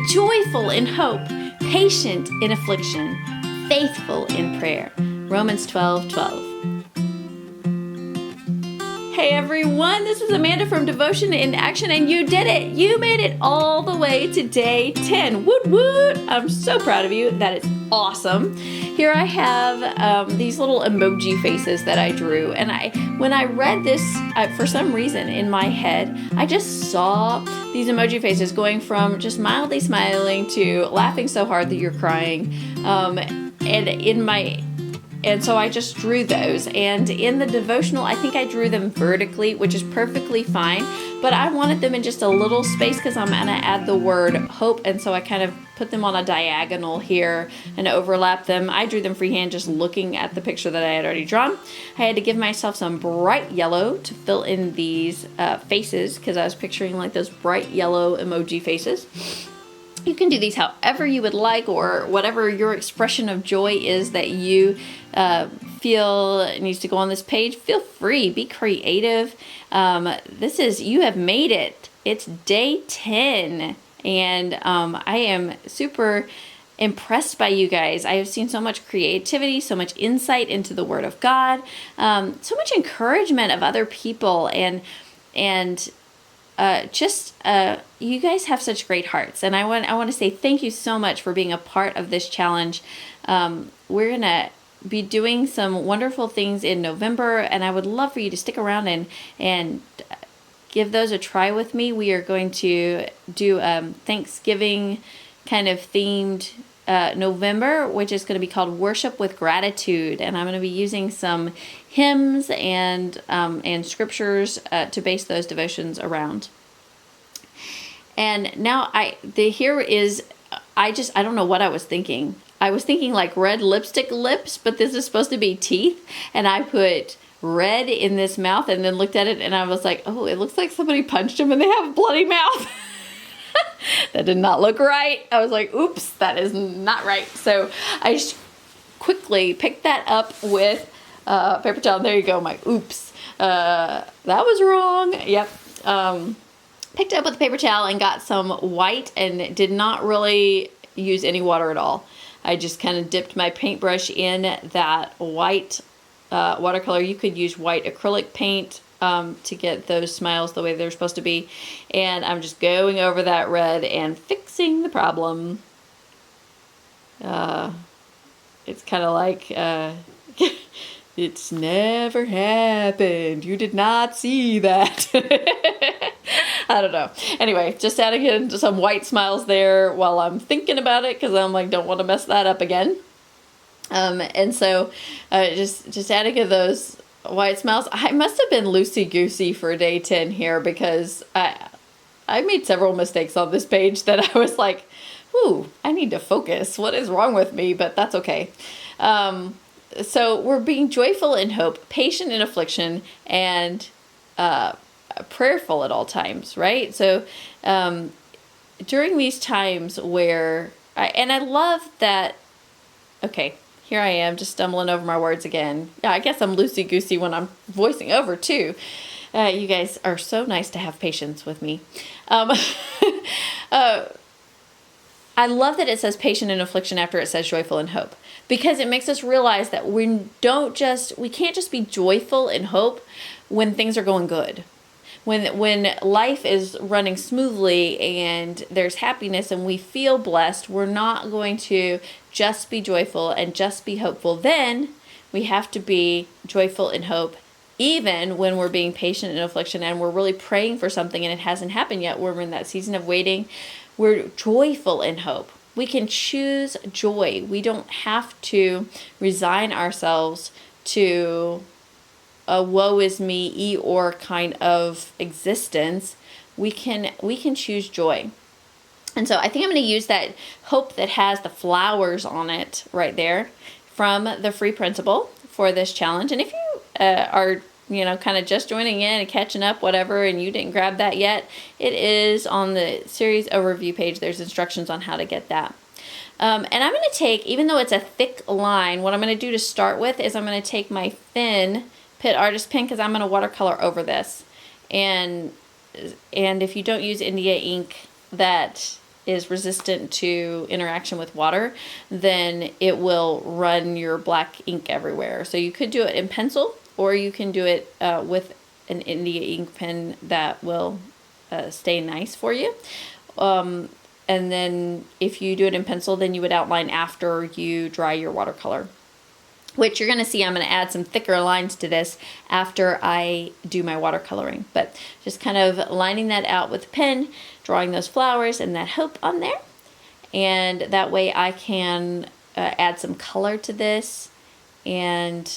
joyful in hope, patient in affliction, faithful in prayer. Romans 12:12. Hey everyone, this is Amanda from Devotion in Action, and you did it! You made it all the way to day 10. Woot woot! I'm so proud of you. That is awesome. Here I have these little emoji faces that I drew, and when I read this, for some reason in my head, I just saw these emoji faces going from just mildly smiling to laughing so hard that you're crying, and so I just drew those. And in the devotional, I think I drew them vertically, which is perfectly fine. But I wanted them in just a little space because I'm going to add the word hope. And so I kind of put them on a diagonal here and overlap them. I drew them freehand just looking at the picture that I had already drawn. I had to give myself some bright yellow to fill in these faces because I was picturing like those bright yellow emoji faces. You can do these however you would like, or whatever your expression of joy is that you feel needs to go on this page. Feel free, be creative. You have made it. It's day 10, and I am super impressed by you guys. I have seen so much creativity, so much insight into the Word of God, so much encouragement of other people, and you guys have such great hearts, and I want to say thank you so much for being a part of this challenge. We're gonna be doing some wonderful things in November, and I would love for you to stick around and give those a try with me. We are going to do Thanksgiving kind of themed November, which is going to be called Worship with Gratitude, and I'm going to be using some hymns and scriptures to base those devotions around. And now I don't know what I was thinking. I was thinking like red lipstick lips, but this is supposed to be teeth, and I put red in this mouth and then looked at it and I was like, oh, it looks like somebody punched him and they have a bloody mouth. That did not look right. I was like, oops, that is not right. So I quickly picked that up with paper towel. There you go, my oops. That was wrong. Yep. Picked it up with a paper towel and got some white and did not really use any water at all. I just kind of dipped my paintbrush in that white watercolor. You could use white acrylic paint to get those smiles the way they're supposed to be. And I'm just going over that red and fixing the problem. It's kind of like, it's never happened. You did not see that. I don't know. Anyway, just adding in some white smiles there while I'm thinking about it, because I'm like, don't want to mess that up again. And so just adding in those white smiles. I must have been loosey-goosey for day 10 here, because I made several mistakes on this page that I was like, ooh, I need to focus. What is wrong with me? But that's okay. So we're being joyful in hope, patient in affliction, and prayerful at all times, right? So during these times where, I love that, okay, here I am just stumbling over my words again. Yeah, I guess I'm loosey-goosey when I'm voicing over too. You guys are so nice to have patience with me. I love that it says patient in affliction after it says joyful in hope, because it makes us realize that we can't just be joyful in hope when things are going good. When life is running smoothly and there's happiness and we feel blessed, we're not going to just be joyful and just be hopeful. Then we have to be joyful in hope, even when we're being patient in affliction and we're really praying for something and it hasn't happened yet. We're in that season of waiting. We're joyful in hope. We can choose joy. We don't have to resign ourselves to a woe is me, Eeyore kind of existence. We can choose joy. And so I think I'm going to use that hope that has the flowers on it right there from the free principle for this challenge. And if you are kind of just joining in and catching up, whatever, and you didn't grab that yet, it is on the series overview page. There's instructions on how to get that. And I'm going to take, even though it's a thick line, what I'm going to do to start with is I'm going to take my thin Pitt Artist pen, because I'm going to watercolor over this. And if you don't use India ink, that is resistant to interaction with water, then it will run your black ink everywhere. So you could do it in pencil, or you can do it with an India ink pen that will stay nice for you. And then if you do it in pencil, then you would outline after you dry your watercolor, which you're going to see I'm going to add some thicker lines to this after I do my watercoloring. But just kind of lining that out with a pen, drawing those flowers and that hope on there. And that way I can add some color to this. And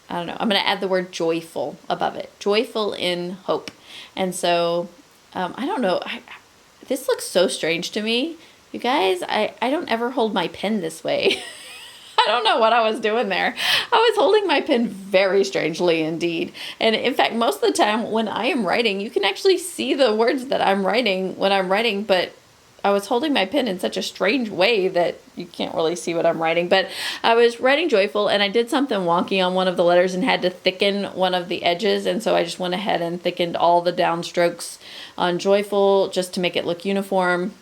I don't know, I'm going to add the word joyful above it. Joyful in hope. And so, I don't know, this looks so strange to me. You guys, I don't ever hold my pen this way. I don't know what I was doing there. I was holding my pen very strangely indeed. And in fact, most of the time when I am writing, you can actually see the words that I'm writing when I'm writing, but I was holding my pen in such a strange way that you can't really see what I'm writing. But I was writing joyful, and I did something wonky on one of the letters and had to thicken one of the edges. And so I just went ahead and thickened all the downstrokes on joyful just to make it look uniform.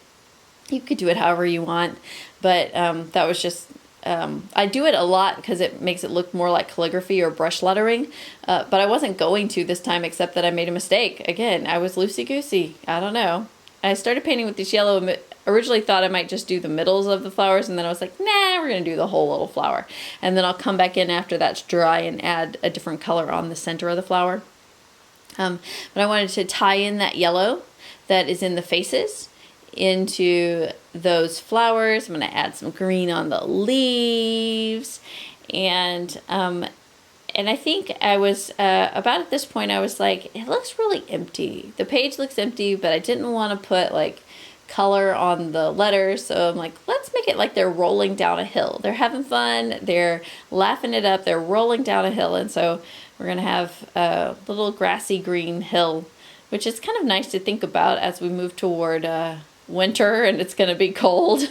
You could do it however you want. But that was just, I do it a lot because it makes it look more like calligraphy or brush lettering. But I wasn't going to this time, except that I made a mistake. Again, I was loosey-goosey. I don't know. I started painting with this yellow. Originally thought I might just do the middles of the flowers, and then I was like, nah, we're going to do the whole little flower. And then I'll come back in after that's dry and add a different color on the center of the flower. But I wanted to tie in that yellow that is in the faces into those flowers. I'm going to add some green on the leaves. And I think I was, about at this point, I was like, it looks really empty. The page looks empty, but I didn't want to put like color on the letters. So I'm like, let's make it like they're rolling down a hill. They're having fun. They're laughing it up. They're rolling down a hill. And so we're going to have a little grassy green hill, which is kind of nice to think about as we move toward winter and it's going to be cold,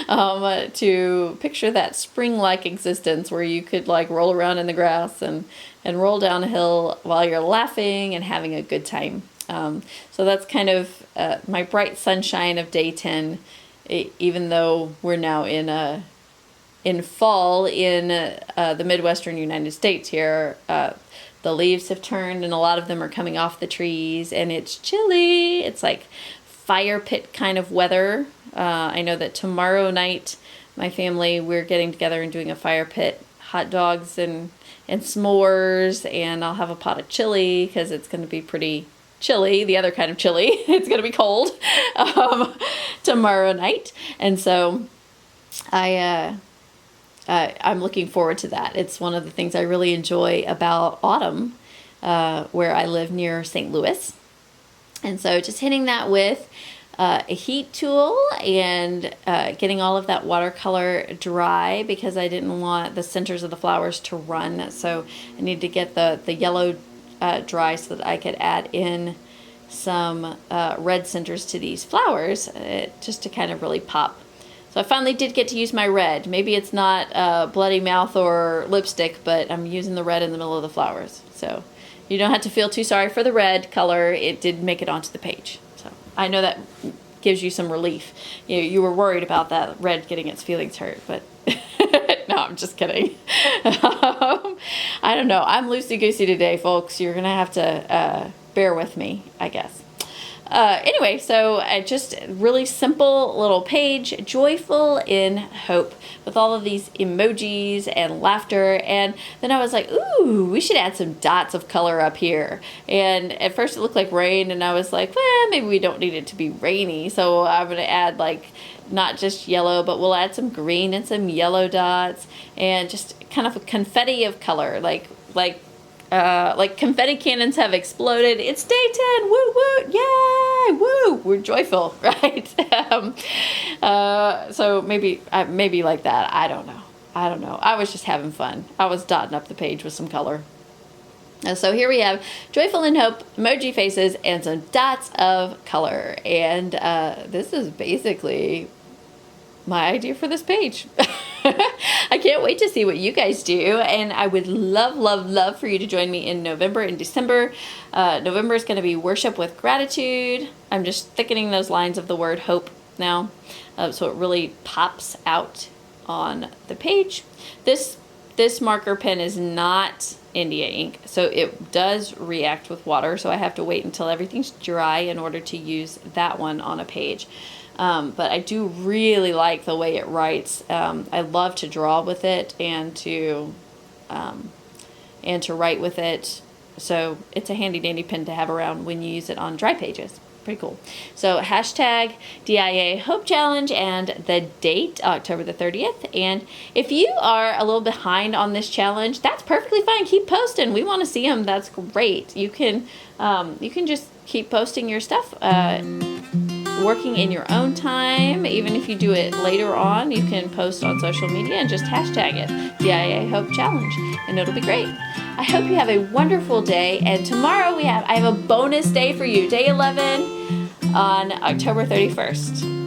to picture that spring-like existence where you could like roll around in the grass and roll down a hill while you're laughing and having a good time. So that's kind of my bright sunshine of day 10, even though we're now in fall in the Midwestern United States here. The leaves have turned and a lot of them are coming off the trees and it's chilly. It's like fire pit kind of weather. I know that tomorrow night, my family, we're getting together and doing a fire pit, hot dogs and s'mores, and I'll have a pot of chili because it's going to be pretty chilly, the other kind of chili. It's going to be cold tomorrow night. And so I'm looking forward to that. It's one of the things I really enjoy about autumn, where I live near St. Louis. And so just hitting that with a heat tool and getting all of that watercolor dry because I didn't want the centers of the flowers to run. So I need to get the yellow dry so that I could add in some red centers to these flowers just to kind of really pop. So I finally did get to use my red. Maybe it's not bloody mouth or lipstick, but I'm using the red in the middle of the flowers. So you don't have to feel too sorry for the red color. It did make it onto the page. So I know that gives you some relief. You were worried about that red getting its feelings hurt, but no, I'm just kidding. I don't know. I'm loosey-goosey today, folks. You're going to have to bear with me, I guess. Anyway, so just really simple little page, joyful in hope, with all of these emojis and laughter. And then I was like, ooh, we should add some dots of color up here. And at first it looked like rain, and I was like, well, maybe we don't need it to be rainy. So I'm going to add like not just yellow, but we'll add some green and some yellow dots and just kind of a confetti of color, like confetti cannons have exploded. It's day 10. Woo, woo, yay, woo. We're joyful, right? So maybe like that. I don't know. I was just having fun. I was dotting up the page with some color. So here we have joyful in hope, emoji faces, and some dots of color. And this is basically my idea for this page. I can't wait to see what you guys do, and I would love, love, love for you to join me in November and December. November is going to be worship with gratitude. I'm just thickening those lines of the word hope now, so it really pops out on the page. This marker pen is not India ink, so it does react with water, so I have to wait until everything's dry in order to use that one on a page. But I do really like the way it writes. I love to draw with it and to write with it. So it's a handy dandy pen to have around when you use it on dry pages. Pretty cool. So hashtag DIA Hope Challenge and the date, October the 30th. And if you are a little behind on this challenge, that's perfectly fine. Keep posting. We want to see them. That's great. You can just keep posting your stuff, working in your own time. Even if you do it later on, you can post on social media and just hashtag it, DIA Hope Challenge, and it'll be great. I hope you have a wonderful day, and tomorrow I have a bonus day for you, day 11 on October 31st.